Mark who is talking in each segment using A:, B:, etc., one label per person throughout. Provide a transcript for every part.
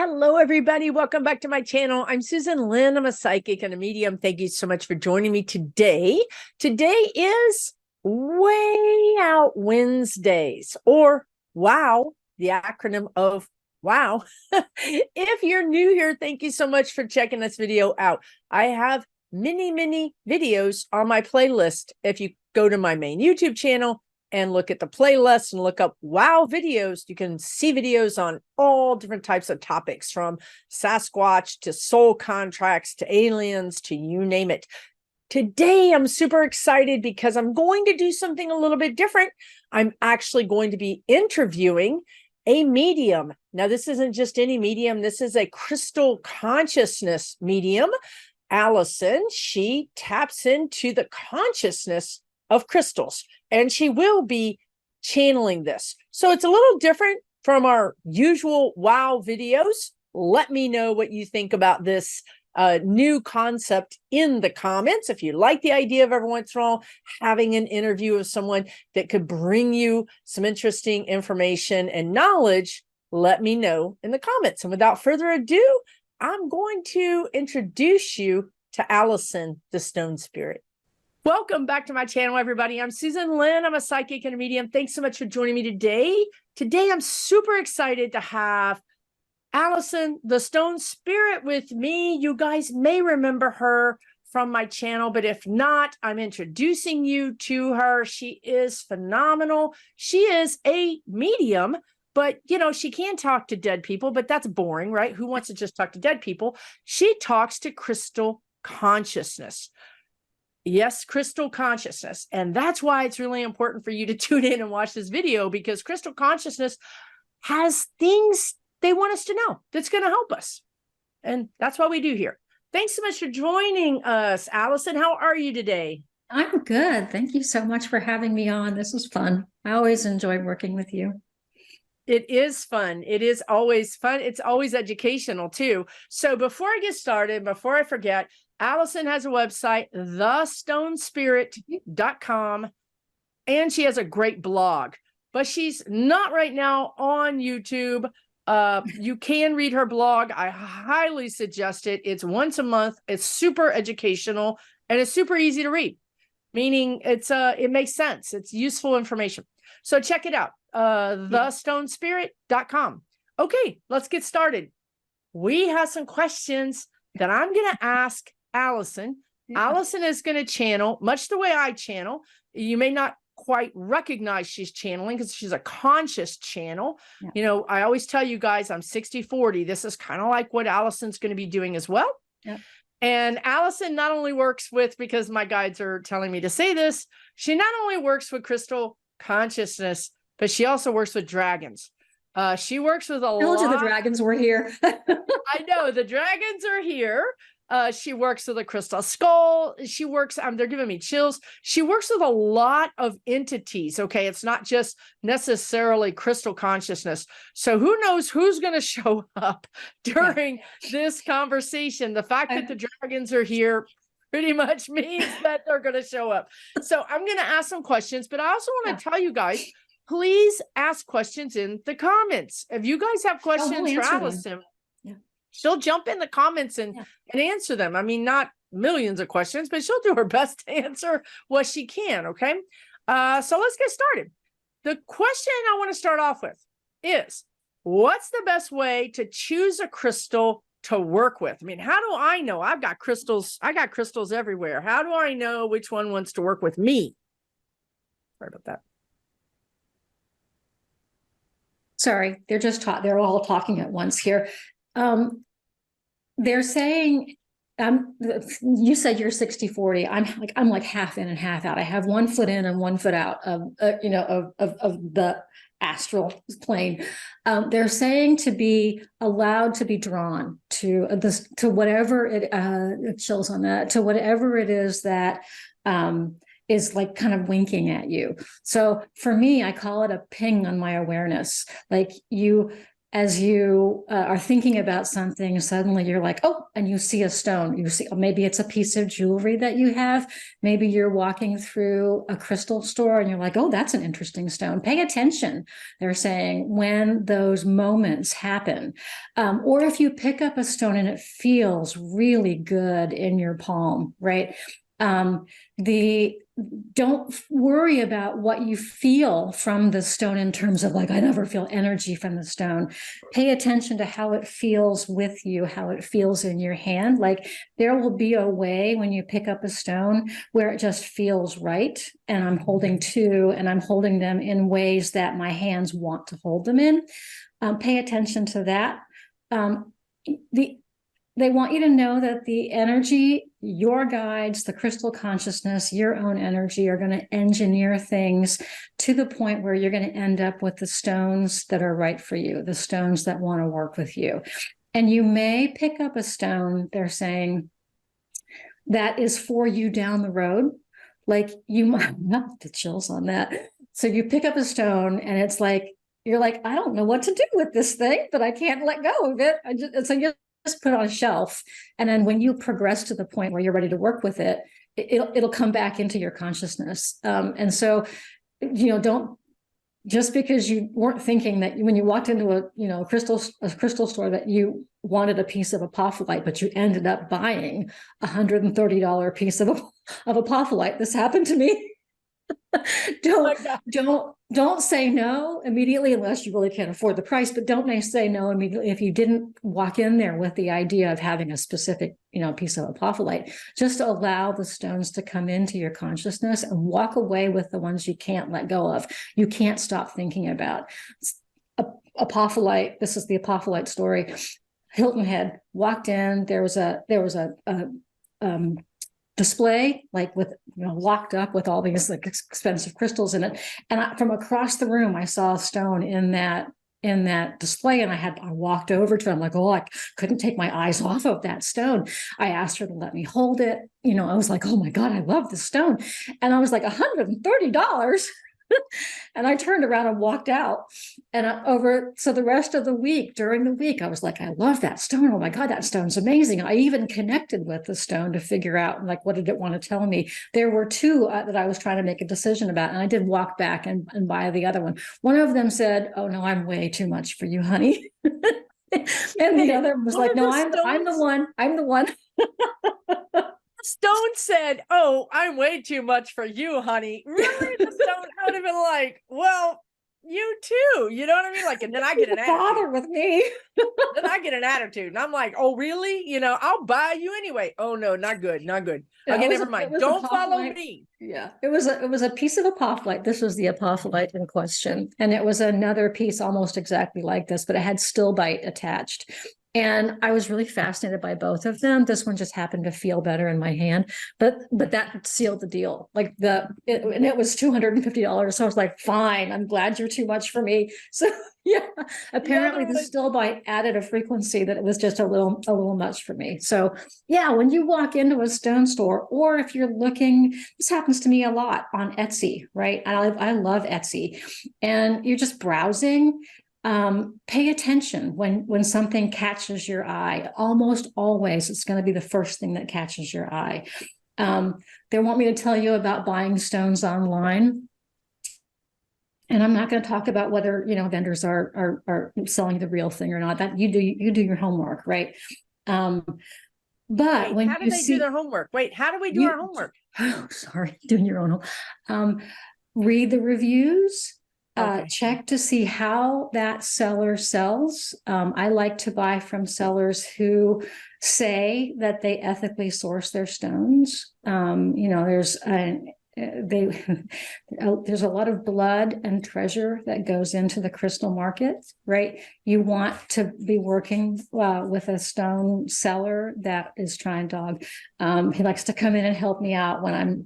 A: Hello, everybody. Welcome back to my channel. I'm Susan Lynn. I'm a psychic and a medium. Thank you so much for joining me today. Today is Way Out Wednesdays, or WOW, the acronym of WOW. If you're new here, thank you so much for checking this video out. I have many videos on my playlist. If you go to my main YouTube channel and look at the playlist and look up WOW videos, you can see videos on all different types of topics, from Sasquatch to soul contracts to aliens to you name it. Today, I'm super excited because I'm going to do something a little bit different. I'm actually going to be interviewing a medium. Now, this isn't just any medium. This is a crystal consciousness medium. Allison, she taps into the consciousness of crystals, and she will be channeling this. So it's a little different from our usual WOW videos. Let me know what you think about this new concept in the comments. If you like the idea of every once in a while having an interview of someone that could bring you some interesting information and knowledge, let me know in the comments. And without further ado, I'm going to introduce you to Allison, the Stone Spirit. Welcome back to my channel, everybody. I'm Susan Lynn. I'm a psychic and a medium. Thanks so much for joining me today. Today, I'm super excited to have Allison, the Stone Spirit, with me. You guys may remember her from my channel, but if not, I'm introducing you to her. She is phenomenal. She is a medium, but you know, she can talk to dead people, but that's boring, right? Who wants to just talk to dead people? She talks to crystal consciousness. Yes, crystal consciousness. And that's why it's really important for you to tune in and watch this video, because crystal consciousness has things they want us to know that's going to help us. And that's what we do here. Thanks so much for joining us, Allison. How are you today?
B: I'm good. Thank you so much for having me on. This was fun. I always enjoy working with you.
A: It is fun. It is always fun. It's always educational too. So before I get started, before I forget, Allison has a website, thestonespirit.com, and she has a great blog, but she's not right now on YouTube. You can read her blog. I highly suggest it. It's once a month. It's super educational and it's super easy to read, meaning it makes sense. It's useful information. So check it out, thestonespirit.com. Okay, let's get started. We have some questions that I'm going to ask Allison. Yeah. Allison is going to channel much the way I channel. You may not quite recognize she's channeling because she's a conscious channel. Yeah. You know, I always tell you guys I'm 60-40. This is kind of like what Allison's going to be doing as well. Yeah. And Allison not only works with, because my guides are telling me to say this, she not only works with crystal consciousness, but she also works with dragons. She works with a lot.
B: Told you the dragons were here.
A: I know the dragons are here. She works with a crystal skull. She works, they're giving me chills. She works with a lot of entities. Okay. It's not just necessarily crystal consciousness. So who knows who's going to show up during this conversation. The fact that the dragons are here pretty much means that they're going to show up. So I'm going to ask some questions, but I also want to tell you guys, please ask questions in the comments. If you guys have questions for Allison, she'll jump in the comments and answer them. I mean, not millions of questions, but she'll do her best to answer what she can, okay? So let's get started. The question I want to start off with is, what's the best way to choose a crystal to work with? I mean, how do I know? I've got crystals. I got crystals everywhere. How do I know which one wants to work with me? Sorry about that.
B: Sorry, they're all talking at once here. They're saying, you said you're 60-40. I'm like half in and half out. I have 1 foot in and 1 foot out of the astral plane. They're saying to be allowed to be drawn to this, to whatever it chills on that, to whatever it is that is like kind of winking at you. So for me, I call it a ping on my awareness. Like as you are thinking about something, suddenly you're like, oh, and you see a stone. You see, maybe it's a piece of jewelry that you have. Maybe you're walking through a crystal store and you're like, oh, that's an interesting stone. Pay attention, they're saying, when those moments happen. Or if you pick up a stone and it feels really good in your palm, right? Don't worry about what you feel from the stone in terms of like, I never feel energy from the stone. Pay attention to how it feels with you, how it feels in your hand. Like there will be a way when you pick up a stone where it just feels right. And I'm holding two and I'm holding them in ways that my hands want to hold them in. Pay attention to that. They want you to know that the energy, your guides, the crystal consciousness, your own energy are going to engineer things to the point where you're going to end up with the stones that are right for you, the stones that want to work with you. And you may pick up a stone, they're saying, that is for you down the road. Like you might have the chills on that. So you pick up a stone and it's like, you're like, I don't know what to do with this thing, but I can't let go of it. So you just put it on a shelf. And then when you progress to the point where you're ready to work with it, it'll come back into your consciousness. And so, don't, just because you weren't thinking that when you walked into a crystal store that you wanted a piece of apophyllite, but you ended up buying $130 piece of apophyllite. This happened to me. Don't say no immediately unless you really can't afford the price, but don't say no immediately if you didn't walk in there with the idea of having a specific piece of apophyllite. Just allow the stones to come into your consciousness and walk away with the ones you can't let go of, you can't stop thinking about. Apophyllite, this is the apophyllite story. Hilton Head, walked in, there was a display, like with locked up with all these like expensive crystals in it, and from across the room I saw a stone in that display, and I walked over to it. I'm like, oh, I couldn't take my eyes off of that stone. I asked her to let me hold it. I was like, oh my God, I love this stone. And I was like, $130. And I turned around and walked out. And so the rest of the week, during the week, I was like, I love that stone. Oh my God, that stone's amazing. I even connected with the stone to figure out, like, what did it want to tell me? There were two that I was trying to make a decision about. And I did walk back and buy the other one. One of them said, oh no, I'm way too much for you, honey. And the other was like, no, I'm the one. I'm the one.
A: Stone said, oh, I'm way too much for you, honey. Really? The stone would have been like, well, you too. You know what I mean? Like, and then I get an attitude.
B: Bother with me.
A: Then I get an attitude. And I'm like, oh, really? I'll buy you anyway. Oh, no, not good. Not good.
B: Yeah,
A: okay, never mind. Don't follow me.
B: Yeah, it was a piece of apophyllite. This was the apophyllite in question. And it was another piece almost exactly like this, but it had stilbite attached. And I was really fascinated by both of them. This one just happened to feel better in my hand, but that sealed the deal. Like and it was $250. So I was like, fine, I'm glad you're too much for me. So yeah, apparently the stilbite added a frequency that it was just a little much for me. So yeah, when you walk into a stone store, or if you're looking, this happens to me a lot on Etsy, right? I love Etsy, and you're just browsing. Pay attention when something catches your eye. Almost always, it's going to be the first thing that catches your eye. They want me to tell you about buying stones online. And I'm not going to talk about whether, vendors are selling the real thing or not. That you do your homework, right? But when
A: how do they do their homework? Wait, how do we do our homework?
B: Oh, sorry, doing your own home. Read the reviews. Okay. Check to see how that seller sells. I like to buy from sellers who say that they ethically source their stones. There's a lot of blood and treasure that goes into the crystal market, right? You want to be working with a stone seller that is trying dog. He likes to come in and help me out when I'm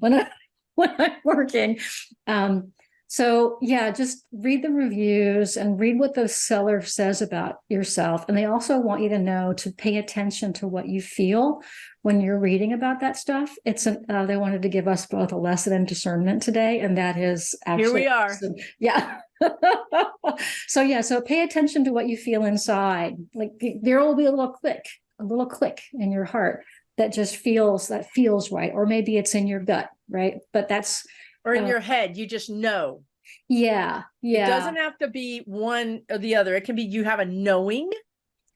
B: working. So yeah, just read the reviews and read what the seller says about yourself. And they also want you to know to pay attention to what you feel when you're reading about that stuff. They wanted to give us both a lesson in discernment today, and that is actually
A: here we are.
B: Yeah. So yeah, so pay attention to what you feel inside. Like there will be a little click in your heart that just feels right. Or maybe it's in your gut, right? But that's
A: or in your head, you just know.
B: Yeah.
A: It doesn't have to be one or the other. It can be you have a knowing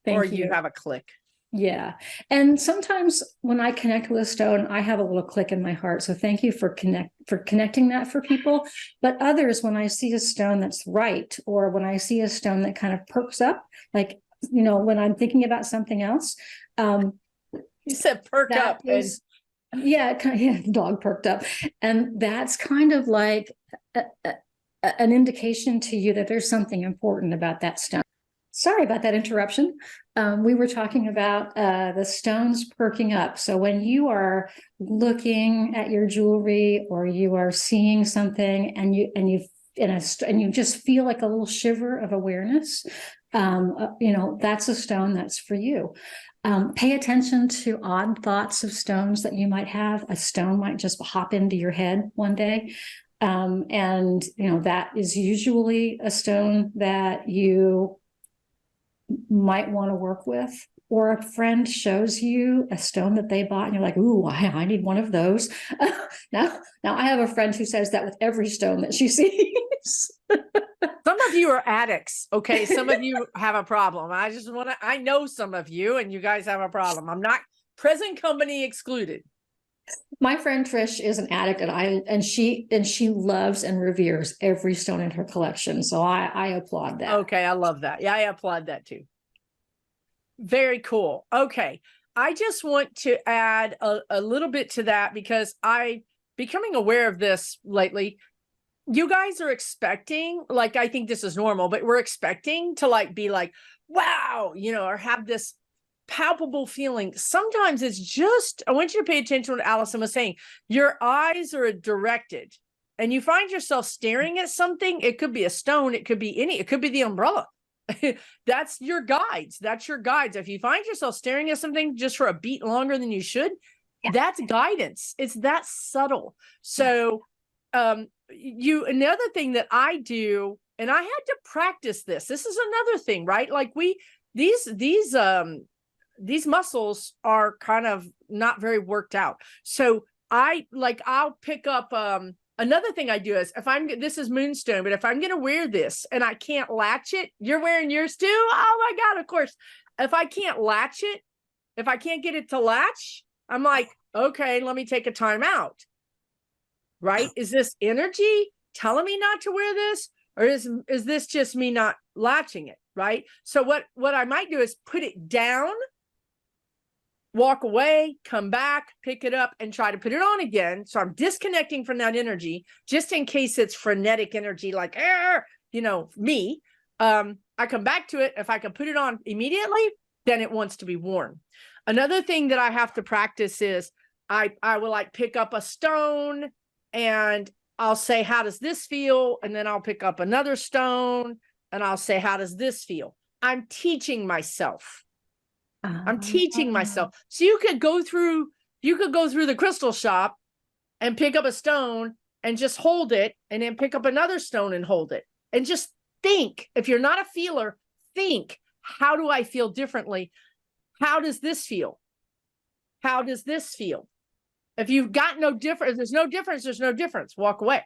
A: or you have a click.
B: Yeah. And sometimes when I connect with a stone, I have a little click in my heart. So thank you for connecting that for people. But others, when I see a stone that's right, or when I see a stone that kind of perks up, like, when I'm thinking about something else.
A: You said perk up.
B: Yeah, dog perked up. And that's kind of like an indication to you that there's something important about that stone. Sorry about that interruption. We were talking about the stones perking up. So when you are looking at your jewelry, or you are seeing something, and you just feel like a little shiver of awareness, that's a stone that's for you. Pay attention to odd thoughts of stones that you might have. A stone might just hop into your head one day. And that is usually a stone that you might want to work with, or a friend shows you a stone that they bought and you're like, ooh, I need one of those. Now I have a friend who says that with every stone that she sees.
A: Some of you are addicts. Okay. Some of you have a problem. I know some of you, and you guys have a problem. I'm not present company excluded.
B: My friend Trish is an addict, and she loves and reveres every stone in her collection. So I applaud that.
A: Okay, I love that. Yeah, I applaud that too. Very cool. Okay, I just want to add a little bit to that, because I'm becoming aware of this lately. You guys are expecting, like, I think this is normal, but we're expecting to be like, wow, or have this palpable feeling. Sometimes it's just, I want you to pay attention to what Allison was saying. Your eyes are directed, and you find yourself staring at something. It could be a stone. It could be it could be the umbrella. That's your guides. That's your guides. If you find yourself staring at something just for a beat longer than you should, that's guidance. It's that subtle. So, another thing that I do, and I had to practice this. This is another thing, right? Like these muscles are kind of not very worked out. So I'll pick up, another thing I do is, this is moonstone, but if I'm going to wear this and I can't latch it, you're wearing yours too. Oh my God. Of course. If I can't latch it, if I can't get it to latch, I'm like, okay, let me take a time out. Right? Is this energy telling me not to wear this? Or is this just me not latching it? Right? So what I might do is put it down, walk away, come back, pick it up, and try to put it on again. So I'm disconnecting from that energy, just in case it's frenetic energy, like, me. I come back to it. If I can put it on immediately, then it wants to be worn. Another thing that I have to practice is I will pick up a stone, and I'll say, how does this feel? And then I'll pick up another stone and I'll say, how does this feel? I'm teaching myself. I'm teaching myself. So you could go through the crystal shop and pick up a stone and just hold it, and then pick up another stone and hold it. And just think, if you're not a feeler, think, how do I feel differently? How does this feel? How does this feel? If you've got no difference, there's no difference. Walk away.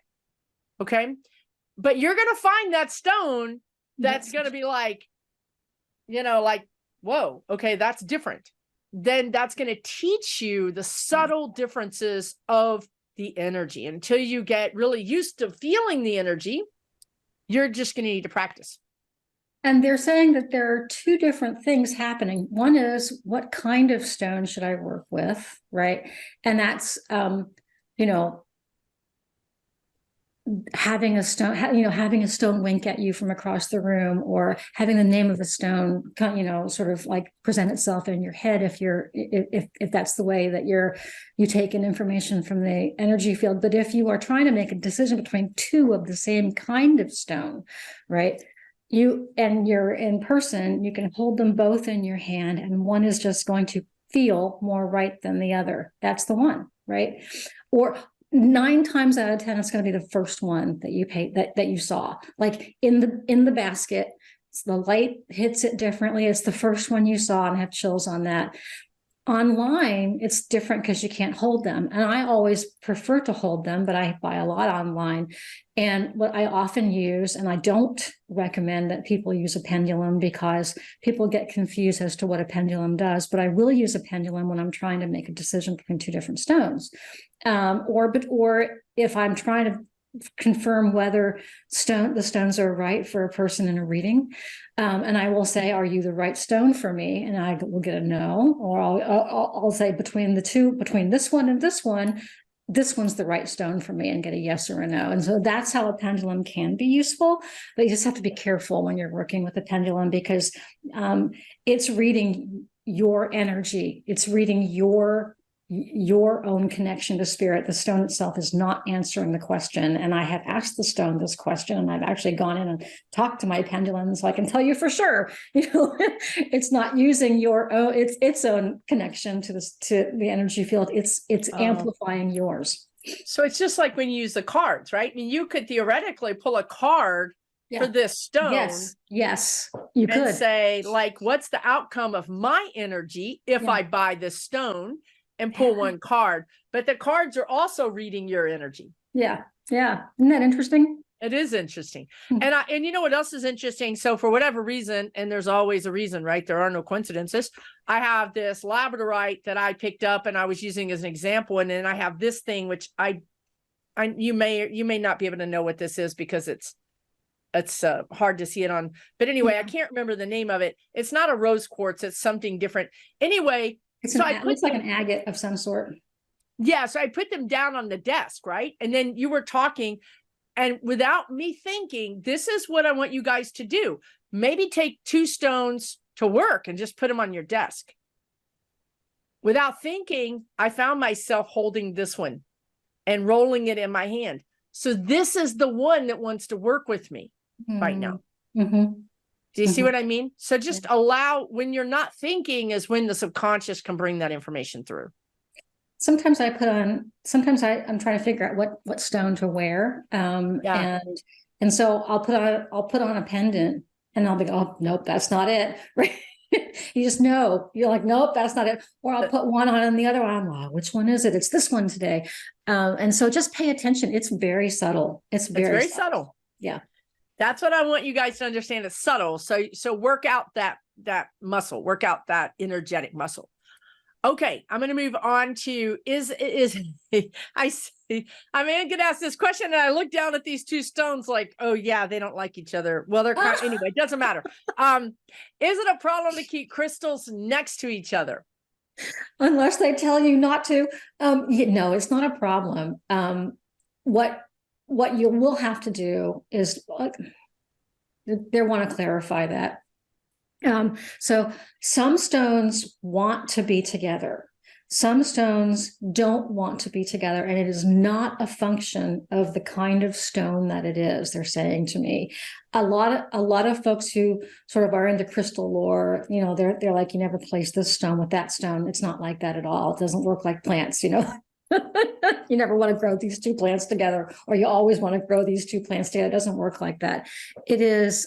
A: Okay. But you're going to find that stone that's going to be like, whoa, okay, that's different. Then that's going to teach you the subtle differences of the energy. Until you get really used to feeling the energy, you're just going to need to practice.
B: And they're saying that there are two different things happening. One is, what kind of stone should I work with, right? And that's, having a stone wink at you from across the room, or having the name of the stone, sort of like present itself in your head if that's the way that you take in information from the energy field. But if you are trying to make a decision between two of the same kind of stone, right? You're in person, you can hold them both in your hand, and one is just going to feel more right than the other. That's the one, right? Or 9 times out of 10, it's going to be the first one that you that you saw, like in the basket. So the light hits it differently. It's the first one you saw, and I have chills on that. Online, it's different because you can't hold them. And I always prefer to hold them, but I buy a lot online. And what I often use, and I don't recommend that people use a pendulum because people get confused as to what a pendulum does, but I will use a pendulum when I'm trying to make a decision between 2 different stones. Or if I'm trying to confirm whether the stones are right for a person in a reading. And I will say, are you the right stone for me? And I will get a no, or I'll say between this one and this one's the right stone for me, and get a yes or a no. And so that's how a pendulum can be useful, but you just have to be careful when you're working with a pendulum, because it's reading your energy. It's reading your own connection to spirit. The stone itself is not answering the question. And I have asked the stone this question, and I've actually gone in and talked to my pendulum, so I can tell you for sure, it's not using your own, its own connection to the energy field. It's amplifying yours.
A: So it's just like when you use the cards, right? I mean, you could theoretically pull a card for this stone.
B: Yes, you could.
A: And say, like, what's the outcome of my energy if I buy this stone? And pull one card, but the cards are also reading your energy.
B: Yeah. Isn't that interesting?
A: It is interesting. And you know what else is interesting? So for whatever reason, and there's always a reason, right? There are no coincidences. I have this labradorite that I picked up and I was using as an example. And then I have this thing, which you may not be able to know what this is because it's hard to see it on. But anyway, I can't remember the name of it. It's not a rose quartz. It's something different. Anyway,
B: it looks like an agate of some sort.
A: Yeah. So I put them down on the desk, right? And then you were talking, and without me thinking, this is what I want you guys to do. Maybe take 2 stones to work and just put them on your desk. Without thinking, I found myself holding this one and rolling it in my hand. So this is the one that wants to work with me right now.
B: Mm-hmm.
A: Do you see what I mean? So just allow, when you're not thinking, is when the subconscious can bring that information through.
B: Sometimes I'm trying to figure out what stone to wear. And so I'll put on a pendant, and I'll be, oh, nope, that's not it. Right. You just know, you're like, nope, that's not it. Or I'll put one on and the other one, wow, which one is it? It's this one today. And so just pay attention. It's very subtle. It's very
A: subtle.
B: Yeah.
A: That's what I want you guys to understand. It's subtle. So work out that muscle, work out that energetic muscle. Okay. I'm going to move on to I see. I'm going to ask this question, and I look down at these 2 stones like, oh yeah, they don't like each other. Well, they're anyway, it doesn't matter. Is it a problem to keep crystals next to each other?
B: Unless they tell you not to. No, it's not a problem. What you will have to do is they want to clarify that. So some stones want to be together. Some stones don't want to be together, and it is not a function of the kind of stone that it is. They're saying to me, a lot of folks who sort of are into crystal lore, they're like, you never place this stone with that stone. It's not like that at all. It doesn't work like plants, You never want to grow these 2 plants together, or you always want to grow these 2 plants together. It doesn't work like that. It is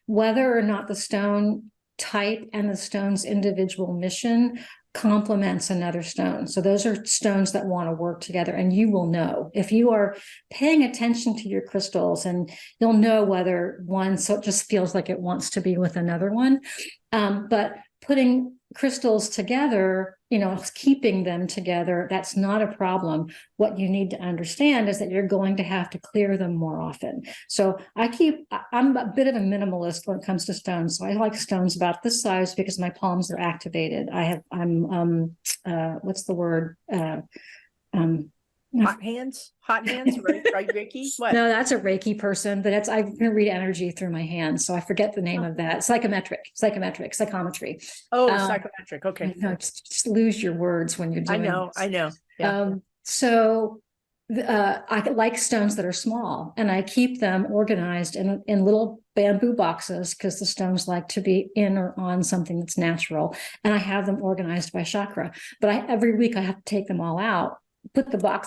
B: whether or not the stone type and the stone's individual mission complements another stone. So those are stones that want to work together, and you will know if you are paying attention to your crystals, and you'll know whether one just feels like it wants to be with another one. But putting crystals together, keeping them together, that's not a problem. What you need to understand is that you're going to have to clear them more often. So I'm a bit of a minimalist when it comes to stones. So I like stones about this size because my palms are activated. What's the word?
A: Hot hands, right, Reiki? What?
B: No, that's a Reiki person, but I can read energy through my hands, so I forget the name of that. Psychometry.
A: Oh, psychometric. Okay.
B: Just lose your words when you're doing this.
A: I know. Yeah.
B: So I like stones that are small, and I keep them organized in little bamboo boxes because the stones like to be in or on something that's natural, and I have them organized by chakra. But every week I have to take them all out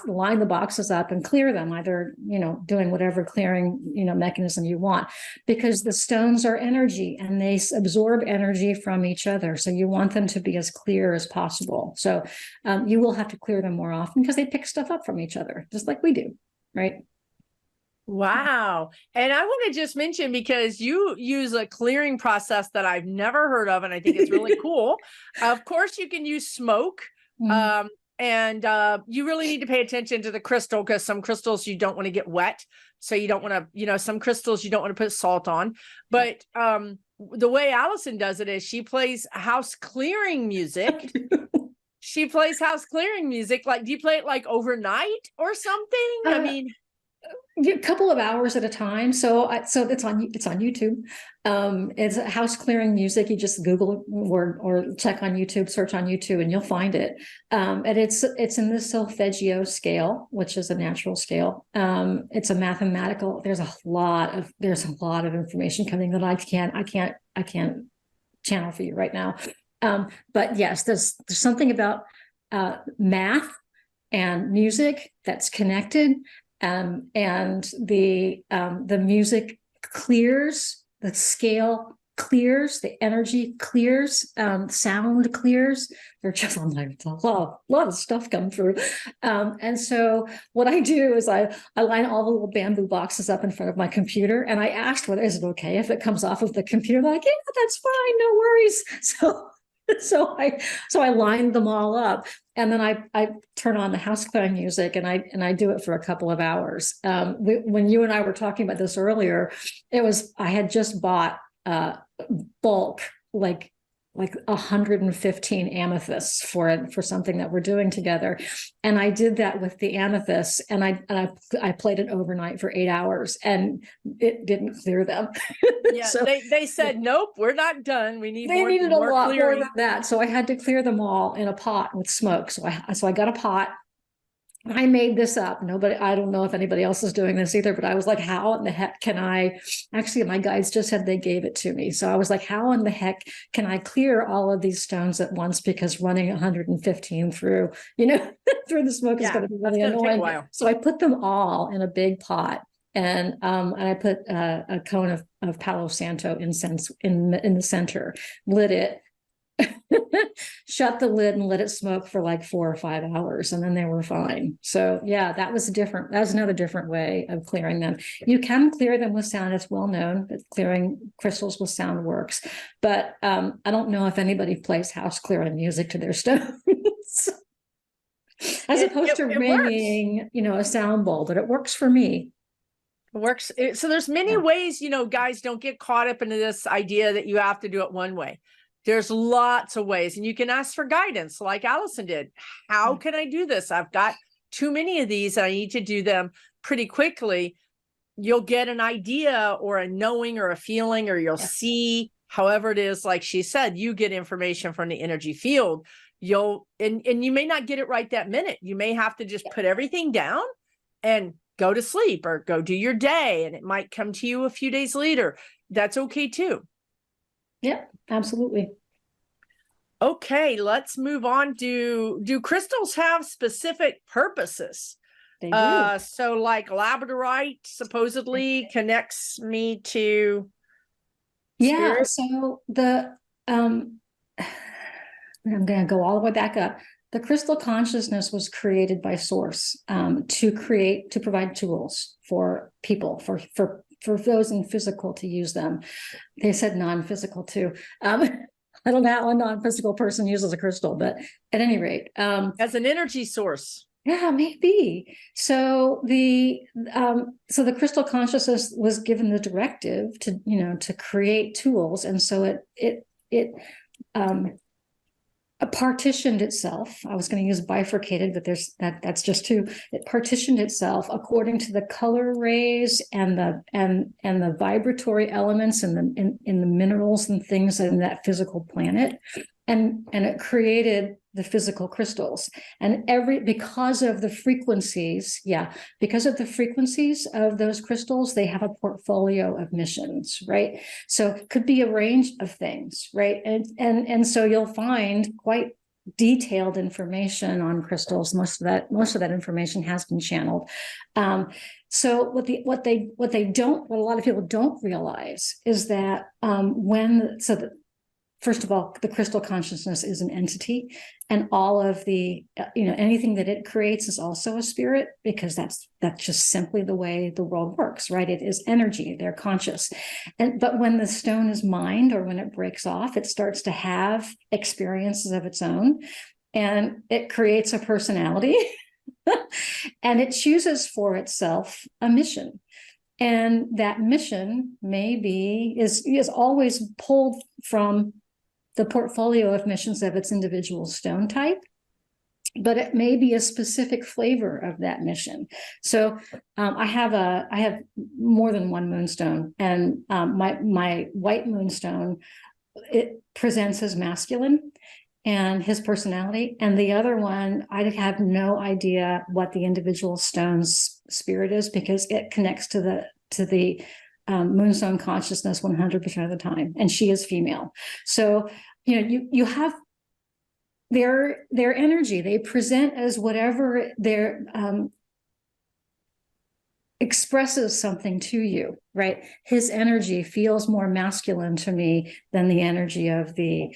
B: line the boxes up and clear them, either, doing whatever clearing, mechanism you want, because the stones are energy and they absorb energy from each other. So you want them to be as clear as possible. So you will have to clear them more often because they pick stuff up from each other, just like we do, right?
A: Wow. And I want to just mention, because you use a clearing process that I've never heard of, and I think it's really cool. Of course, you can use smoke. And you really need to pay attention to the crystal, because some crystals you don't want to get wet. So you don't want to, some crystals you don't want to put salt on. But the way Allison does it is she plays house clearing music. She plays house clearing music. Like, do you play it like overnight or something? I mean,
B: a couple of hours at a time. So it's on YouTube. It's house clearing music. You just Google or check on YouTube, search on YouTube, and you'll find it. And it's in the solfeggio scale, which is a natural scale. It's a mathematical. There's a lot of information coming that I can't channel for you right now. But yes, there's something about math and music that's connected. And the music clears, the scale clears, the energy clears, sound clears. They're just, I'm like, a lot of stuff come through. And so what I do is I line all the little bamboo boxes up in front of my computer, and I asked whether, is it okay if it comes off of the computer? They're like, yeah, that's fine, no worries. So I lined them all up, and then I turn on the house clearing music, and I do it for a couple of hours. When you and I were talking about this earlier, I had just bought bulk, like 115 amethysts for something that we're doing together. And I did that with the amethysts, and I played it overnight for 8 hours, and it didn't clear them.
A: Yeah, so they said, nope, we're not done. They
B: needed a lot more than that. So I had to clear them all in a pot with smoke. So I got a pot. I made this up. I don't know if anybody else is doing this either, but I was like, how in the heck can I, actually my guides just said they gave it to me. So I was like, how in the heck can I clear all of these stones at once? Because running 115 through, through the smoke is going to be really annoying. So I put them all in a big pot. And I put a cone of Palo Santo incense in the center, lit it, shut the lid, and let it smoke for like 4 or 5 hours, and then they were fine. So yeah, that was another different way of clearing them. You can clear them with sound. It's well known that clearing crystals with sound works, but I don't know if anybody plays house clearing music to their stones. As opposed to ringing, a sound bowl, but it works for me.
A: It works. So there's many ways, guys, don't get caught up into this idea that you have to do it one way. There's lots of ways, and you can ask for guidance like Allison did. How can I do this? I've got too many of these. I need to do them pretty quickly. You'll get an idea or a knowing or a feeling, or you'll see, however it is, like she said, you get information from the energy field. And you may not get it right that minute. You may have to just put everything down and go to sleep or go do your day, and it might come to you a few days later. That's okay too.
B: Yep, absolutely.
A: Okay, let's move on. Do crystals have specific purposes?
B: They do.
A: So like labradorite supposedly connects me to spirit.
B: So I'm going to go all the way back up. The crystal consciousness was created by Source to provide tools for people, for those in physical to use them. They said non-physical too. I don't know how a non-physical person uses a crystal, but at any rate,
A: as an energy source.
B: Yeah, maybe. So the crystal consciousness was given the directive to create tools, and so it partitioned itself. I was going to use bifurcated, but that's just two. It partitioned itself according to the color rays and the vibratory elements and in the minerals and things in that physical planet, and it created the physical crystals. And because of the frequencies of those crystals, they have a portfolio of missions, right? So it could be a range of things, right? And so you'll find quite detailed information on crystals. Most of that information has been channeled. So what a lot of people don't realize is that first of all, the crystal consciousness is an entity, and all of the, anything that it creates is also a spirit, because that's just simply the way the world works, right? It is energy, they're conscious. But when the stone is mined, or when it breaks off, it starts to have experiences of its own, and it creates a personality and it chooses for itself a mission. And that mission is always pulled from the portfolio of missions of its individual stone type, but it may be a specific flavor of that mission. So I have more than one moonstone, and my white moonstone, it presents as masculine and his personality, and the other one, I have no idea what the individual stone's spirit is, because it connects to the moonstone consciousness 100% of the time, and she is female. So you have their energy. They present as whatever their expresses something to you, right? His energy feels more masculine to me than the energy of the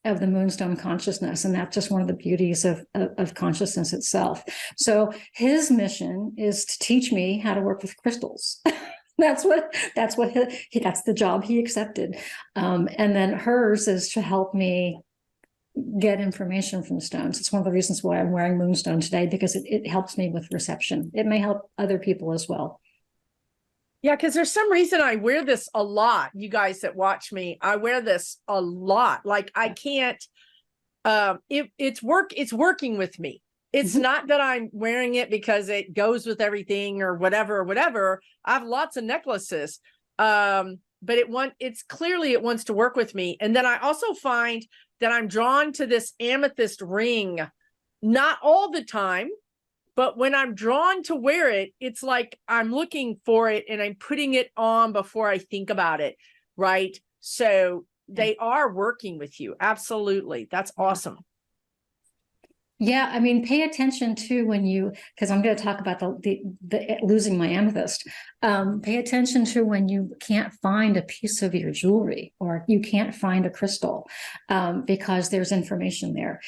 B: moonstone consciousness, and that's just one of the beauties of consciousness itself. So his mission is to teach me how to work with crystals. That's the job he accepted. And then hers is to help me get information from stones. It's one of the reasons why I'm wearing moonstone today, because it helps me with reception. It may help other people as well.
A: Yeah, because there's some reason I wear this a lot. You guys that watch me, I wear this a lot. Like, I can't, it's working with me. It's not that I'm wearing it because it goes with everything or whatever. I have lots of necklaces. But it's clearly it wants to work with me. And then I also find that I'm drawn to this amethyst ring, not all the time, but when I'm drawn to wear it, it's like I'm looking for it and I'm putting it on before I think about it. Right. So they are working with you. Absolutely. That's awesome.
B: Yeah, I mean, pay attention to because I'm going to talk about the losing my amethyst. Pay attention to when you can't find a piece of your jewelry, or you can't find a crystal, because there's information there.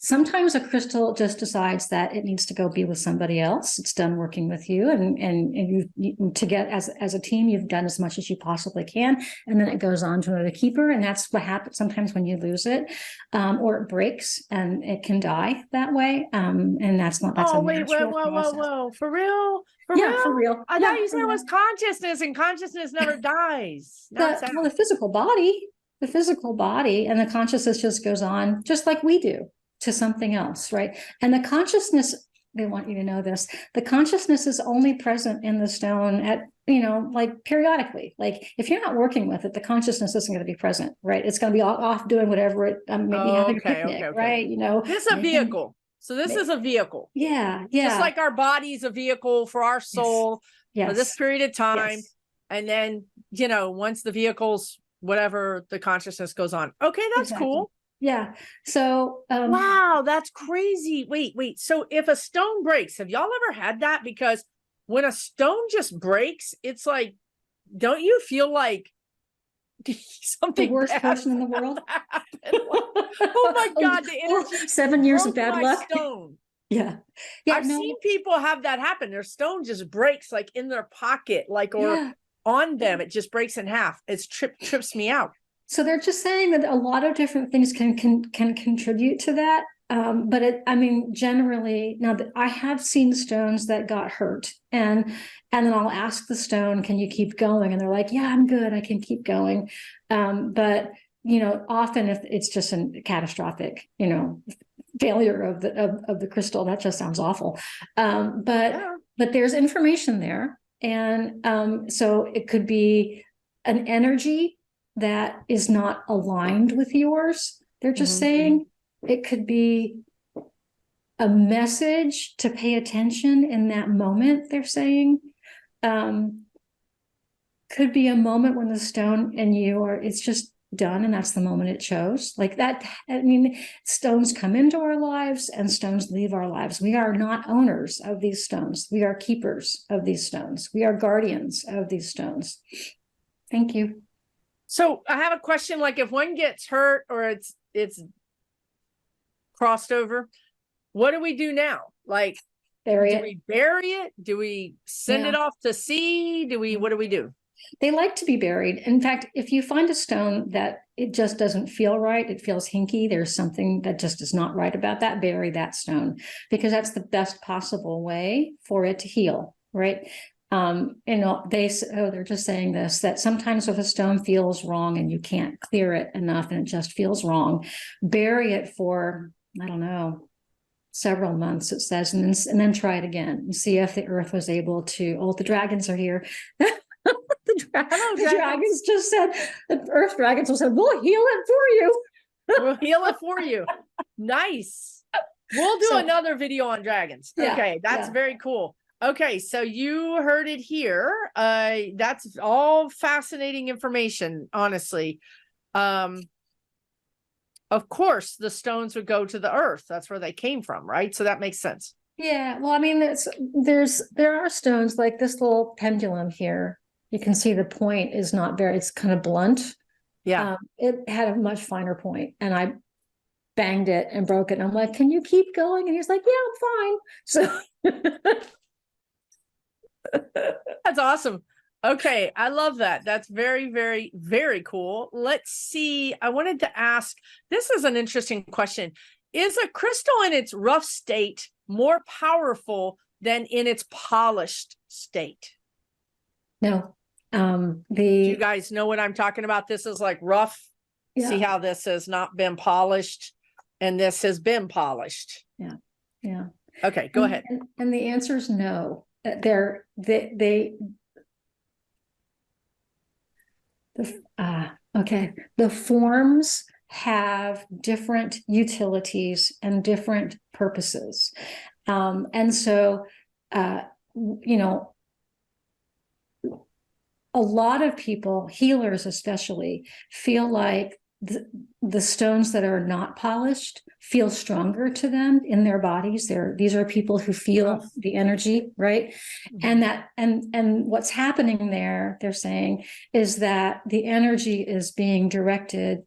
B: Sometimes a crystal just decides that it needs to go be with somebody else. It's done working with you, and you to get as a team, you've done as much as you possibly can, and then it goes on to another keeper, and that's what happens sometimes when you lose it, or it breaks and it can die that way. And that's a natural process.
A: Whoa. For real?
B: For real.
A: I thought you said it was consciousness, and consciousness never dies.
B: The physical body and the consciousness just goes on just like we do to something else, right? And the consciousness, they want you to know this, the consciousness is only present in the stone at, like periodically. Like, if you're not working with it, the consciousness isn't going to be present, right? It's going to be off doing whatever it, maybe having a picnic, okay. Right?
A: This is a vehicle. So this is a vehicle.
B: Yeah.
A: Just like our body's a vehicle for our soul for this period of time.
B: Yes.
A: And then, once the vehicle's whatever, the consciousness goes on. Okay, that's cool.
B: Yeah. So
A: wow, that's crazy. Wait. So if a stone breaks, have y'all ever had that? Because when a stone just breaks, it's like, don't you feel like something
B: the worst person in the world?
A: Oh my God, the energy.
B: 7 years of bad luck.
A: Stone.
B: Yeah.
A: I've seen people have that happen. Their stone just breaks, like in their pocket, or on them. It just breaks in half. It trips me out.
B: So they're just saying that a lot of different things can contribute to that. But generally, now that I have seen stones that got hurt, and then I'll ask the stone, can you keep going? And they're like, yeah, I'm good. I can keep going. But, often if it's just a catastrophic, failure of the crystal, that just sounds awful. But there's information there. And so it could be an energy that is not aligned with yours. They're just saying it could be a message to pay attention in that moment. They're saying could be a moment when the stone and you are, it's just done, and that's the moment it chose. Like that, I mean, stones come into our lives and stones leave our lives. We are not owners of these stones. We are keepers of these stones. We are guardians of these stones. Thank you.
A: So I have a question, like if one gets hurt or it's crossed over, what do we do now? Like,
B: Bury
A: do
B: it.
A: we bury it? Do we send it off to sea? What do we do?
B: They like to be buried. In fact, if you find a stone that it just doesn't feel right, it feels hinky, there's something that just is not right about that, bury that stone, because that's the best possible way for it to heal, right? They're just saying this, that sometimes if a stone feels wrong and you can't clear it enough and it just feels wrong, bury it for, I don't know, several months, it says, and then try it again and see if the earth was able to, oh, the dragons are here. The dragons just said, the earth dragons will say, we'll heal it for you.
A: We'll heal it for you. Nice. We'll do another video on dragons.
B: Yeah,
A: okay, that's very cool. Okay, so you heard it here. That's all fascinating information, honestly. Of course, the stones would go to the earth. That's where they came from, right? So that makes sense.
B: Yeah, well, I mean, there are stones like this little pendulum here. You can see the point is not very, it's kind of blunt.
A: Yeah.
B: It had a much finer point, and I banged it and broke it. And I'm like, can you keep going? And he's like, yeah, I'm fine. So
A: that's awesome. Okay, I love that. That's very, very, very cool. Let's see. I wanted to ask, this is an interesting question. Is a crystal in its rough state more powerful than in its polished state?
B: No.
A: Do you guys know what I'm talking about? This is like rough.
B: Yeah.
A: See how this has not been polished and this has been polished.
B: Yeah. Yeah.
A: Okay, go ahead.
B: And the answer is no. Okay. The forms have different utilities and different purposes. And so, you know, a lot of people, healers especially, feel like the stones that are not polished feel stronger to them in their bodies. These are people who feel the energy, right? And what's happening there, they're saying, is that the energy is being directed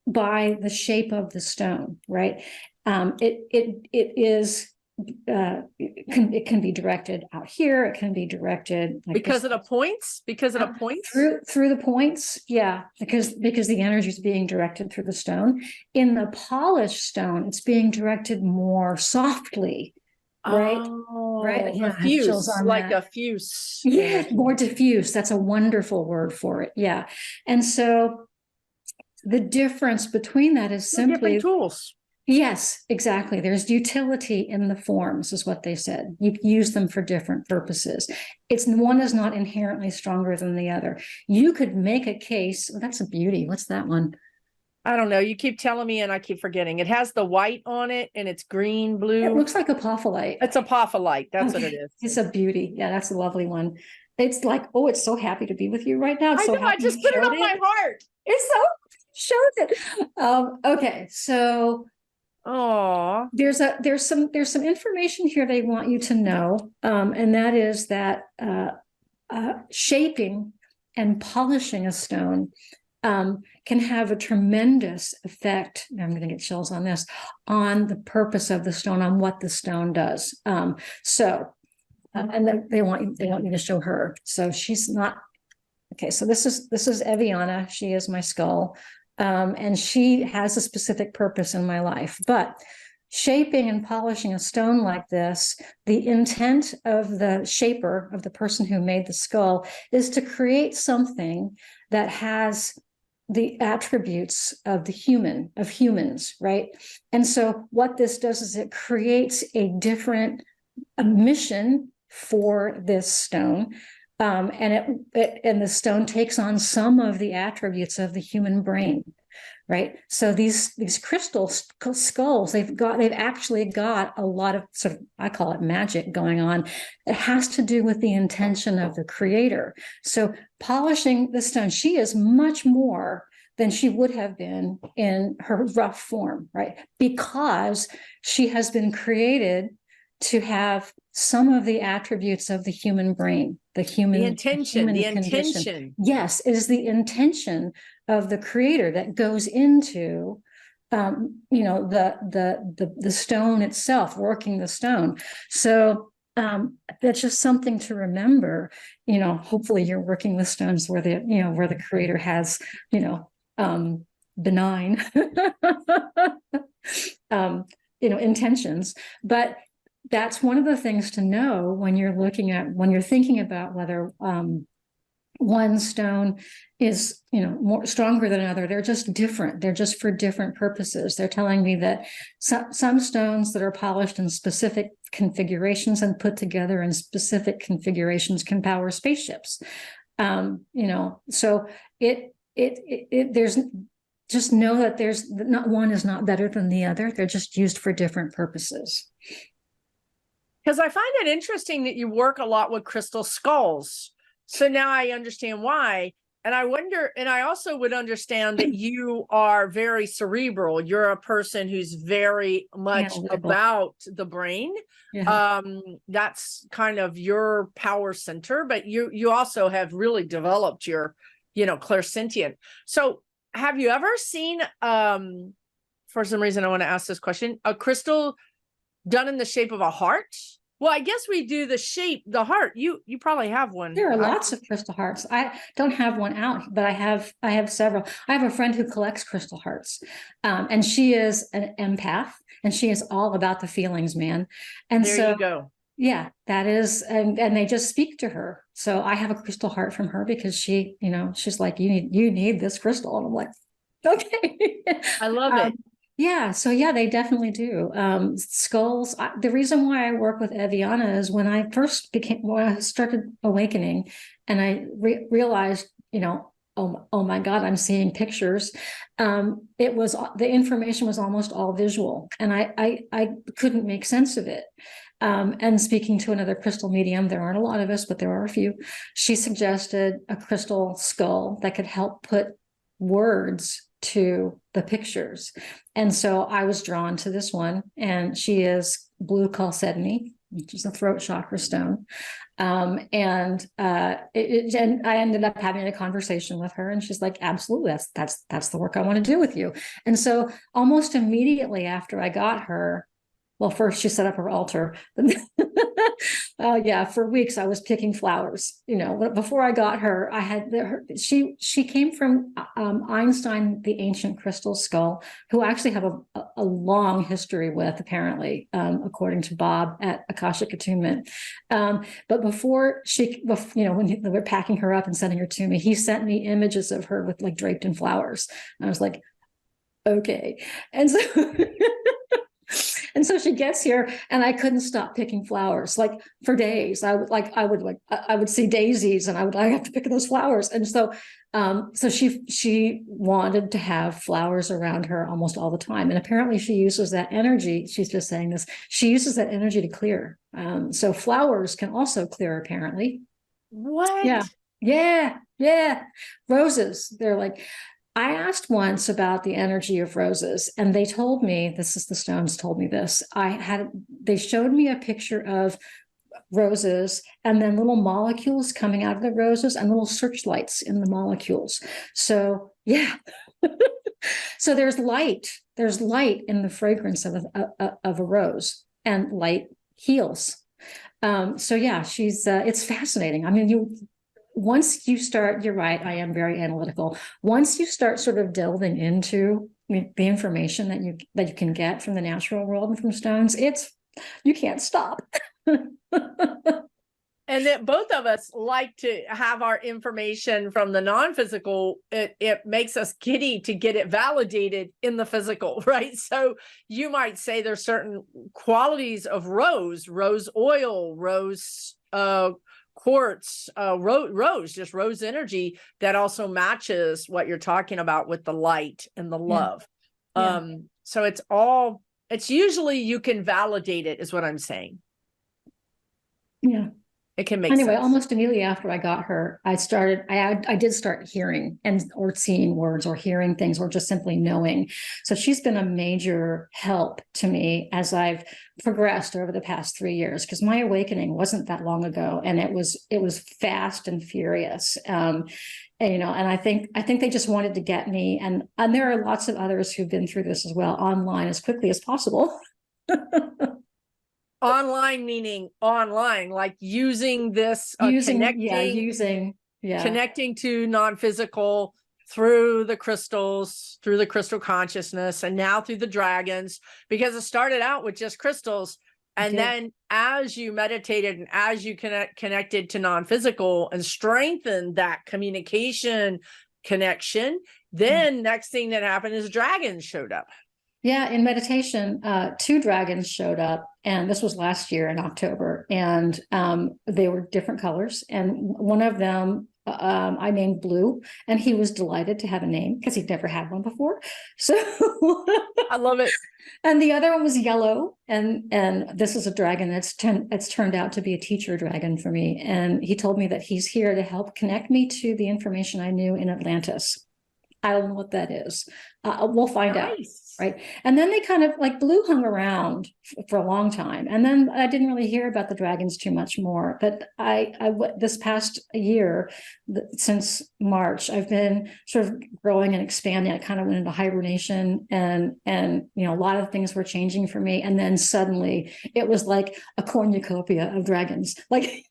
B: by the shape of the stone, right? It can be directed out here. It can be directed like
A: because of the points. Because of the points
B: through the points, yeah. Because the energy is being directed through the stone. In the polished stone, it's being directed more softly, right? Right. Yeah,
A: diffuse, like a fuse.
B: Yeah, more diffuse. That's a wonderful word for it. Yeah, and so the difference between that is simply
A: different tools.
B: Yes, exactly. There's utility in the forms, is what they said. You use them for different purposes. One is not inherently stronger than the other. You could make a case. Oh, that's a beauty. What's that one?
A: I don't know. You keep telling me and I keep forgetting. It has the white on it and it's green, blue.
B: It looks like apophyllite.
A: It's apophyllite. That's what it is.
B: It's a beauty. Yeah, that's a lovely one. It's like, oh, it's so happy to be with you right now.
A: I know. I just put it on my heart.
B: It's so showed it. Okay, so.
A: Oh,
B: there's some information here they want you to know, and that is that shaping and polishing a stone can have a tremendous effect. I'm going to get chills on this, on the purpose of the stone, on what the stone does. And then they want me to show her. So she's not okay. So this is Eviana. She is my skull. And she has a specific purpose in my life. But shaping and polishing a stone like this, the intent of the shaper, of the person who made the skull, is to create something that has the attributes of humans, right? And so what this does is it creates a different mission for this stone. And the stone takes on some of the attributes of the human brain, right? So these crystal skulls, they've actually got a lot of sort of, I call it magic going on. It has to do with the intention of the creator. So polishing the stone, she is much more than she would have been in her rough form, right? Because she has been created to have some of the attributes of the human brain, the human condition. Yes, it is the intention of the creator that goes into the stone itself, working the stone. So that's just something to remember. Hopefully you're working the stones where the creator has, benign intentions. But that's one of the things to know when you're thinking about whether one stone is more stronger than another. They're just different. They're just for different purposes. They're telling me that some stones that are polished in specific configurations and put together in specific configurations can power spaceships. So there's just know that there's not one is not better than the other. They're just used for different purposes.
A: Because I find it interesting that you work a lot with crystal skulls. So now I understand why. And I wonder, and I also would understand that you are very cerebral. You're a person who's very much about the brain. Yeah. That's kind of your power center, but you also have really developed your, clairsentient. So have you ever seen, for some reason I want to ask this question, a crystal done in the shape of a heart? Well, I guess we do the heart. You probably have one.
B: There are lots of crystal hearts. I don't have one out, but I have several. I have a friend who collects crystal hearts, and she is an empath, and she is all about the feelings, man. And
A: there you go.
B: Yeah, that is, and they just speak to her. So I have a crystal heart from her because she, she's like, you need this crystal, and I'm like, okay.
A: I love it.
B: Yeah, so yeah, they definitely do. Skulls. The reason why I work with Eviana is when I started awakening, and I realized, oh my God, I'm seeing pictures. The information was almost all visual, and I couldn't make sense of it. And speaking to another crystal medium, there aren't a lot of us, but there are a few. She suggested a crystal skull that could help put words to the pictures. And so I was drawn to this one, and she is blue chalcedony, which is a throat chakra stone. And I ended up having a conversation with her, and she's like, absolutely, that's the work I want to do with you. And so almost immediately after I got her, well, first she set up her altar. For weeks I was picking flowers. Before I got her, I had she came from Einstein, the ancient crystal skull, who I actually have a long history with, apparently, according to Bob at Akashic Attunement. But before when they were packing her up and sending her to me, he sent me images of her with draped in flowers. And I was like, okay. And so and so she gets here, and I couldn't stop picking flowers for days. I would see daisies, and I have to pick those flowers. And so she wanted to have flowers around her almost all the time. And apparently she uses that energy. She's just saying this. She uses that energy to clear. So flowers can also clear, apparently.
A: What?
B: Yeah. Roses. They're I asked once about the energy of roses, and they told me, the stones told me this. They showed me a picture of roses, and then little molecules coming out of the roses, and little searchlights in the molecules. So yeah. So there's light in the fragrance of a rose, and light heals. So yeah, it's fascinating. I mean, once you start, you're right, I am very analytical. Once you start sort of delving into the information that you can get from the natural world and from stones, you can't stop.
A: And that both of us like to have our information from the non-physical. It makes us giddy to get it validated in the physical, right? So you might say there's certain qualities of rose oil, rose quartz, just rose energy that also matches what you're talking about with the light and the love. Yeah. So it's usually you can validate it, is what I'm saying.
B: Yeah.
A: It can make
B: Anyway,
A: sense.
B: almost immediately after I got her, I did start hearing or seeing words or hearing things or just simply knowing. So she's been a major help to me as I've progressed over the past 3 years, because my awakening wasn't that long ago, and it was fast and furious. And I think they just wanted to get me, and there are lots of others who've been through this as well, online as quickly as possible.
A: Online meaning online, like using this,
B: Using
A: connecting to non-physical through the crystals, through the crystal consciousness, and now through the dragons, because it started out with just crystals. And then as you meditated and as you connected to non-physical and strengthened that communication connection, then next thing that happened is dragons showed up.
B: Yeah, in meditation, 2 dragons showed up, and this was last year in October, and they were different colors. And one of them I named Blue, and he was delighted to have a name because he'd never had one before. So
A: I love it.
B: And the other one was Yellow, and this is a dragon that's turned out to be a teacher dragon for me. And he told me that he's here to help connect me to the information I knew in Atlantis. I don't know what that is. We'll find out. Right. And then they kind of like Blue hung around for a long time. And then I didn't really hear about the dragons too much more. But this past year, since March, I've been sort of growing and expanding. I kind of went into hibernation, and a lot of things were changing for me. And then suddenly it was like a cornucopia of dragons. Like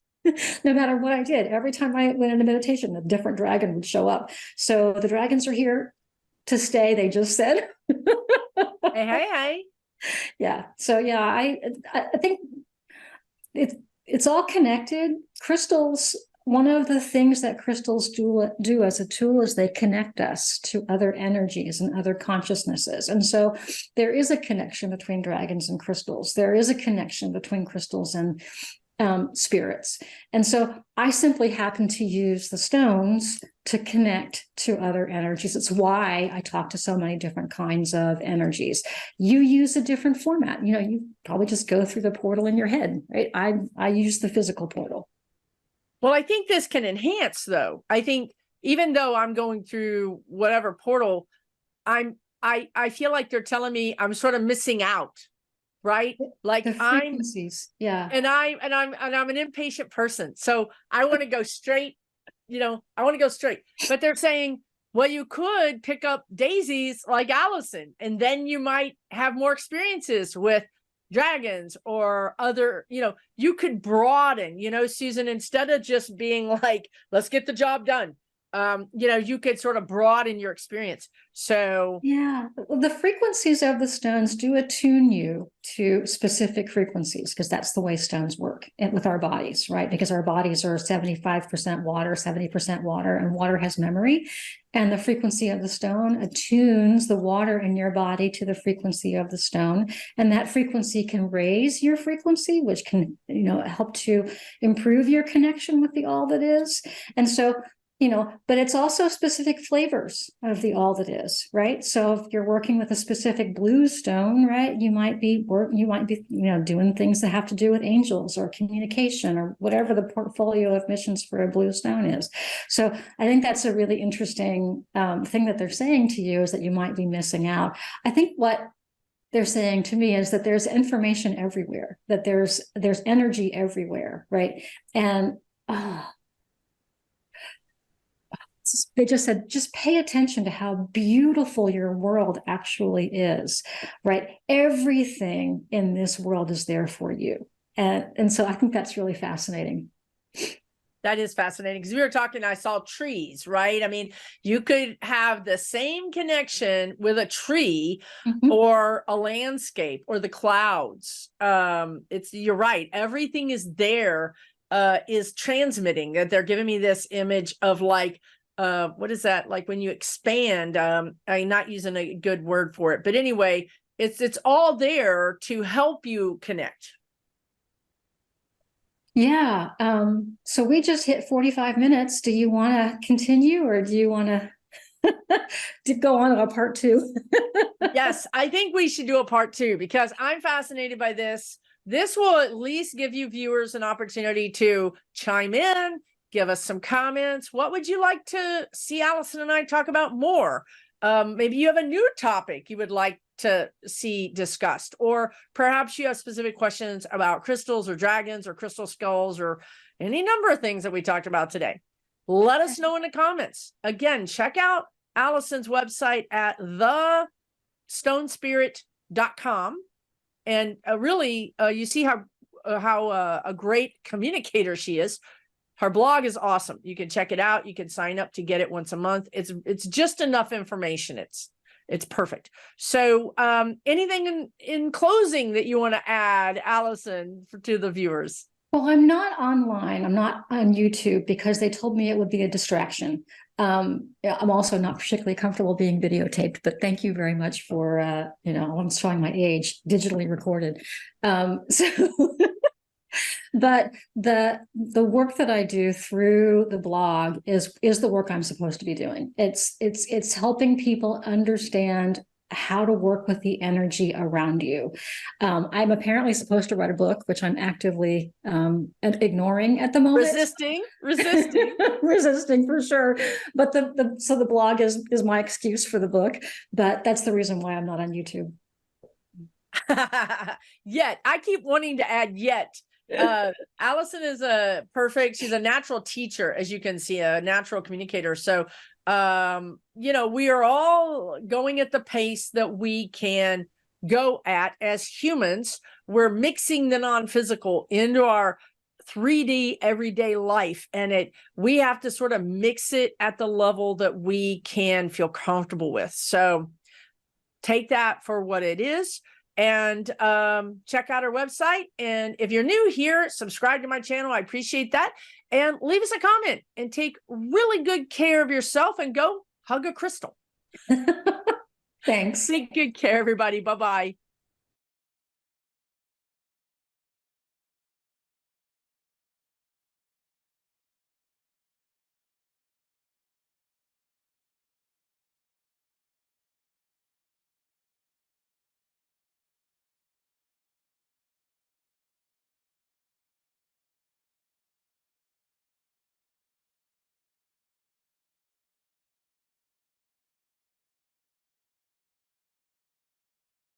B: no matter what I did, every time I went into meditation, a different dragon would show up. So the dragons are here to stay, they just said.
A: Hey.
B: Yeah. So yeah, I think it's all connected. Crystals, one of the things that crystals do as a tool is they connect us to other energies and other consciousnesses. And so there is a connection between dragons and crystals. There is a connection between crystals and spirits. And so I simply happen to use the stones to connect to other energies. It's why I talk to so many different kinds of energies. You use a different format. You probably just go through the portal in your head, right? I use the physical portal.
A: Well, I think this can enhance, though. I think even though I'm going through whatever portal, I feel like they're telling me I'm sort of missing out. Right? Like
B: the frequencies.
A: And I'm an impatient person. So I want to go straight, I want to go straight. But they're saying, well, you could pick up daisies like Allison, and then you might have more experiences with dragons or other, you could broaden, Susan, instead of just being like, let's get the job done. You could sort of broaden your experience. So
B: yeah, the frequencies of the stones do attune you to specific frequencies, because that's the way stones work with our bodies, right? Because our bodies are 75% water, 70% water, and water has memory. And the frequency of the stone attunes the water in your body to the frequency of the stone. And that frequency can raise your frequency, which can, help to improve your connection with the all that is. And so but it's also specific flavors of the all that is, right? So if you're working with a specific blue stone, right, you might be doing things that have to do with angels or communication or whatever the portfolio of missions for a blue stone is. So I think that's a really interesting thing that they're saying to you, is that you might be missing out. I think what they're saying to me is that there's information everywhere, that there's energy everywhere, right? And they just said, just pay attention to how beautiful your world actually is, right? Everything in this world is there for you. And so I think that's really fascinating.
A: that is fascinating, because we were talking, I saw trees, right? I mean, you could have the same connection with a tree or a landscape or the clouds. You're right. Everything is there, is transmitting. That they're giving me this image of like, what is that? Like when you expand, I'm not using a good word for it, but anyway, it's all there to help you connect.
B: Yeah. So we just hit 45 minutes. Do you want to continue, or do you want to go on to a part 2?
A: Yes, I think we should do a part 2, because I'm fascinated by this. this will at least give you viewers an opportunity to chime in, give us some comments. What would you like to see Allison and I talk about more? Maybe you have a new topic you would like to see discussed, or perhaps you have specific questions about crystals or dragons or crystal skulls or any number of things that we talked about today. Let us know in the comments. Again, check out Allison's website at thestonespirit.com. And really, you see how a great communicator she is. Her blog is awesome. You can check it out. You can sign up to get it once a month. It's just enough information. It's perfect. So anything in closing that you want to add, Allison, to the viewers?
B: Well, I'm not online. I'm not on YouTube because they told me it would be a distraction. I'm also not particularly comfortable being videotaped, but thank you very much for, I'm showing my age, digitally recorded. But the work that I do through the blog is the work I'm supposed to be doing. It's helping people understand how to work with the energy around you. I'm apparently supposed to write a book, which I'm actively ignoring at the moment. Resisting for sure. But so the blog is my excuse for the book, but that's the reason why I'm not on YouTube.
A: Yet. I keep wanting to add yet. Allison is she's a natural teacher, as you can see, a natural communicator. So we are all going at the pace that we can go at as humans. We're mixing the non-physical into our 3D everyday life, and we have to sort of mix it at the level that we can feel comfortable with. So take that for what it is, and check out our website. And if you're new here, subscribe to my channel. I appreciate that. And leave us a comment, and take really good care of yourself, and go hug a crystal.
B: Thanks.
A: Take good care, everybody. Bye-bye.